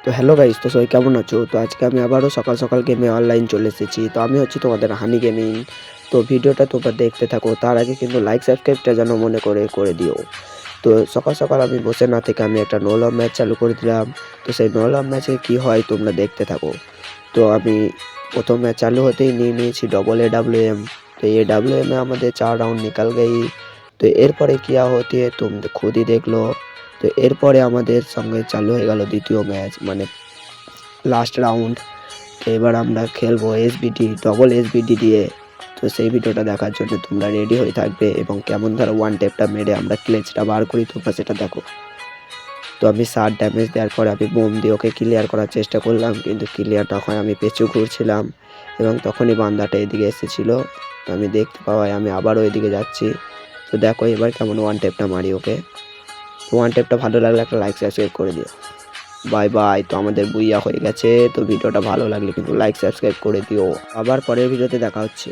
তো hello guys, তো সবাই কেমন আছো? তো আজকে আমি আবারও সকাল সকাল গেমে অনলাইন চলে এসেছি। তো আমি হচ্ছি তোমাদের হানি গেমিং। তো ভিডিওটা তোমরা দেখতে থাকো, তার আগে কিন্তু লাইক সাবস্ক্রাইবটা যেন মনে করে দিও। তো সকাল সকাল আমি বসে না থেকে আমি একটা নো লব ম্যাচ চালু করে দিলাম। তো সেই নো লব ম্যাচে কি হয় তোমরা দেখতে থাকো। তো আমি প্রথম ম্যাচ চালু হতেই নিয়ে নিয়েছি ডবল AWM। तो AWM में আমাদের 4 রাউন্ড নিকাল গই। তো এরপরে কি होती है तुम खुद ही देख लो। তো এরপরে আমাদের সঙ্গে চালু হয়ে গেল দ্বিতীয় ম্যাচ, মানে লাস্ট রাউন্ড। তো এবার আমরা খেলবো SBD, ডবল SBD দিয়ে। তো সেই ভিডিওটা দেখার জন্য তোমরা রেডি হয়ে থাকবে এবং কেমন ধরো ওয়ান টেপটা মেরে আমরা ক্লেচটা বার করি তোমরা সেটা দেখো। তো আমি 7 ড্যামেজ দেওয়ার পরে আমি বোম দিয়ে ওকে ক্লিয়ার করার চেষ্টা করলাম, কিন্তু ক্লিয়ার না হয় আমি পেছু ঘুরছিলাম এবং তখনই বান্দাটা এদিকে এসেছিলো। তো আমি দেখতে পাওয়ায় আমি আবারও এদিকে যাচ্ছি। তো দেখো এবার কেমন ওয়ান টেপটা মারি ওকে। তো ওয়ান টেপটা ভালো লাগলে একটা লাইক সাবস্ক্রাইব করে দিও। Bye bye. তো আমাদের বুইয়া হয়ে গেছে। তো ভিডিওটা ভালো লাগলে কিন্তু লাইক সাবস্ক্রাইব করে দিও। আবার পরের ভিডিওতে দেখা হচ্ছে।